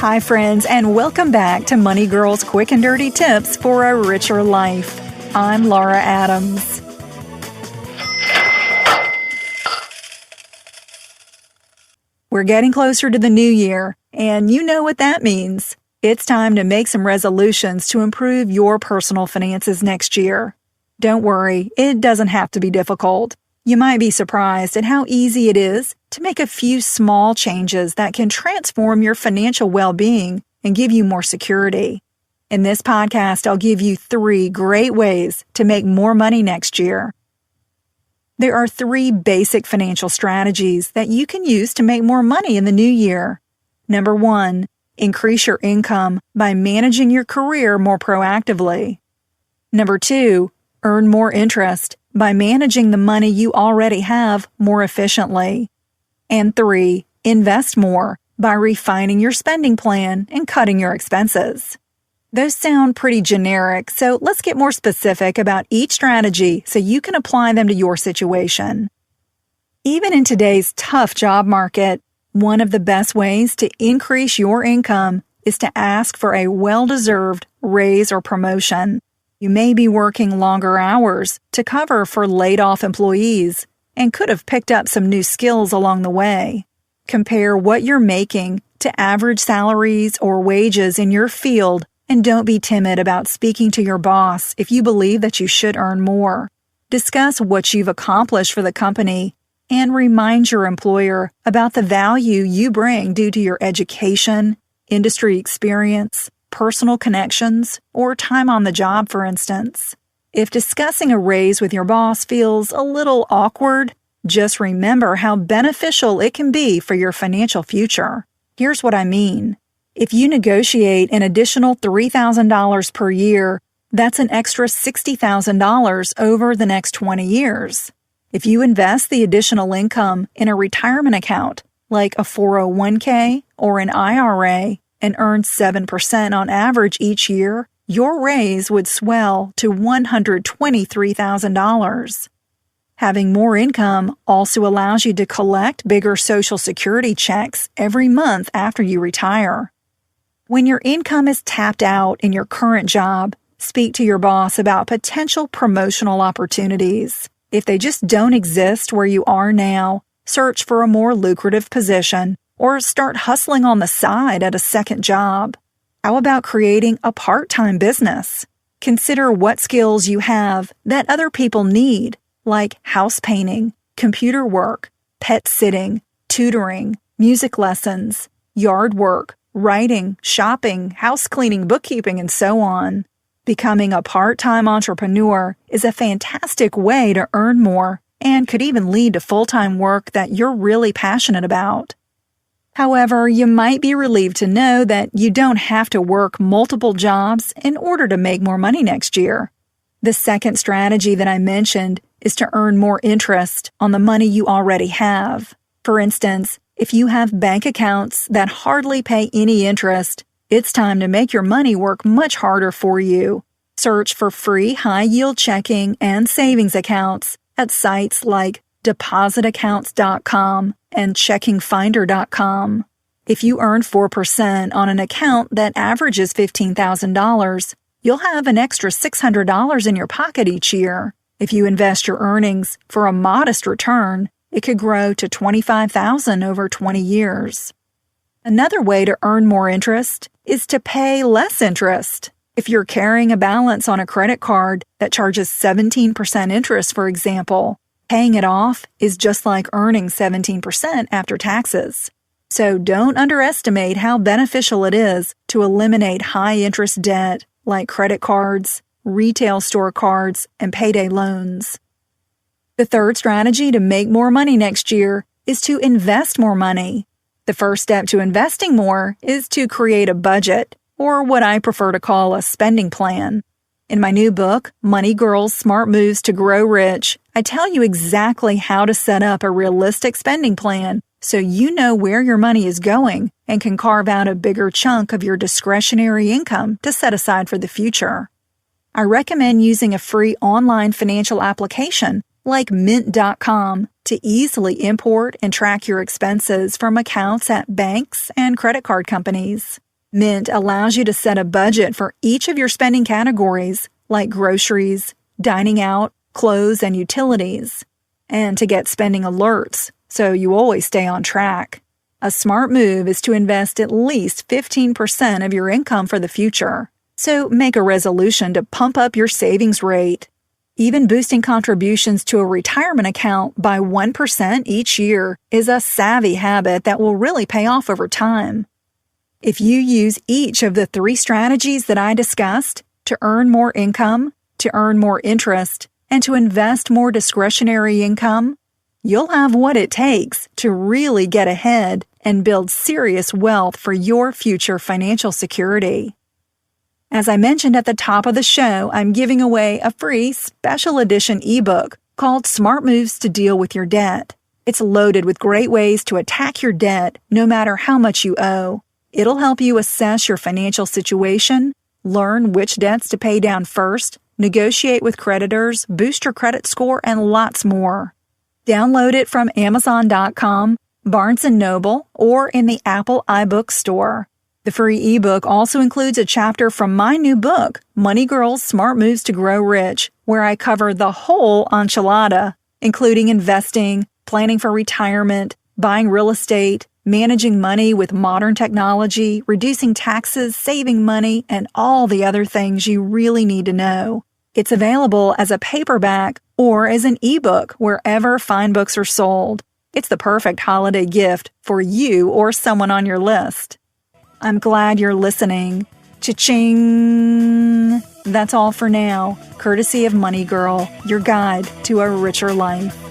Hi, friends, and welcome back to Money Girl's Quick and Dirty Tips for a Richer Life. I'm Laura Adams. We're getting closer to the new year, and you know what that means. It's time to make some resolutions to improve your personal finances next year. Don't worry, it doesn't have to be difficult. You might be surprised at how easy it is to make a few small changes that can transform your financial well-being and give you more security. In this podcast, I'll give you 3 great ways to make more money next year. There are 3 basic financial strategies that you can use to make more money in the new year. Number 1, increase your income by managing your career more proactively. Number 2, earn more interest by managing the money you already have more efficiently. And 3, invest more by refining your spending plan and cutting your expenses. Those sound pretty generic, so let's get more specific about each strategy so you can apply them to your situation. Even in today's tough job market, one of the best ways to increase your income is to ask for a well-deserved raise or promotion. You may be working longer hours to cover for laid-off employees and could have picked up some new skills along the way. Compare what you're making to average salaries or wages in your field, and don't be timid about speaking to your boss if you believe that you should earn more. Discuss what you've accomplished for the company and remind your employer about the value you bring due to your education, industry experience, personal connections, or time on the job, for instance. If discussing a raise with your boss feels a little awkward, just remember how beneficial it can be for your financial future. Here's what I mean. If you negotiate an additional $3,000 per year, that's an extra $60,000 over the next 20 years. If you invest the additional income in a retirement account, like a 401k or an IRA, and earn 7% on average each year, your raise would swell to $123,000. Having more income also allows you to collect bigger Social Security checks every month after you retire. When your income is tapped out in your current job, speak to your boss about potential promotional opportunities. If they just don't exist where you are now, search for a more lucrative position or start hustling on the side at a second job. How about creating a part-time business? Consider what skills you have that other people need, like house painting, computer work, pet sitting, tutoring, music lessons, yard work, writing, shopping, house cleaning, bookkeeping, and so on. Becoming a part-time entrepreneur is a fantastic way to earn more and could even lead to full-time work that you're really passionate about. However, you might be relieved to know that you don't have to work multiple jobs in order to make more money next year. The second strategy that I mentioned is to earn more interest on the money you already have. For instance, if you have bank accounts that hardly pay any interest, it's time to make your money work much harder for you. Search for free high-yield checking and savings accounts at sites like depositaccounts.com and checkingfinder.com. If you earn 4% on an account that averages $15,000, you'll have an extra $600 in your pocket each year. If you invest your earnings for a modest return, it could grow to $25,000 over 20 years. Another way to earn more interest is to pay less interest. If you're carrying a balance on a credit card that charges 17% interest, for example, paying it off is just like earning 17% after taxes. So don't underestimate how beneficial it is to eliminate high-interest debt like credit cards, retail store cards, and payday loans. The third strategy to make more money next year is to invest more money. The first step to investing more is to create a budget, or what I prefer to call a spending plan. In my new book, Money Girls, Smart Moves to Grow Rich, I tell you exactly how to set up a realistic spending plan so you know where your money is going and can carve out a bigger chunk of your discretionary income to set aside for the future. I recommend using a free online financial application like Mint.com to easily import and track your expenses from accounts at banks and credit card companies. Mint allows you to set a budget for each of your spending categories, like groceries, dining out, clothes, and utilities, and to get spending alerts so you always stay on track. A smart move is to invest at least 15% of your income for the future, so make a resolution to pump up your savings rate. Even boosting contributions to a retirement account by 1% each year is a savvy habit that will really pay off over time. If you use each of the 3 strategies that I discussed to earn more income, to earn more interest, and to invest more discretionary income, you'll have what it takes to really get ahead and build serious wealth for your future financial security. As I mentioned at the top of the show, I'm giving away a free special edition ebook called Smart Moves to Deal with Your Debt. It's loaded with great ways to attack your debt no matter how much you owe. It'll help you assess your financial situation, learn which debts to pay down first, negotiate with creditors, boost your credit score, and lots more. Download it from Amazon.com, Barnes & Noble, or in the Apple iBook store. The free ebook also includes a chapter from my new book, Money Girls Smart Moves to Grow Rich, where I cover the whole enchilada, including investing, planning for retirement, buying real estate, managing money with modern technology, reducing taxes, saving money, and all the other things you really need to know. It's available as a paperback or as an ebook wherever fine books are sold. It's the perfect holiday gift for you or someone on your list. I'm glad you're listening. Cha-ching! That's all for now, courtesy of Money Girl, your guide to a richer life.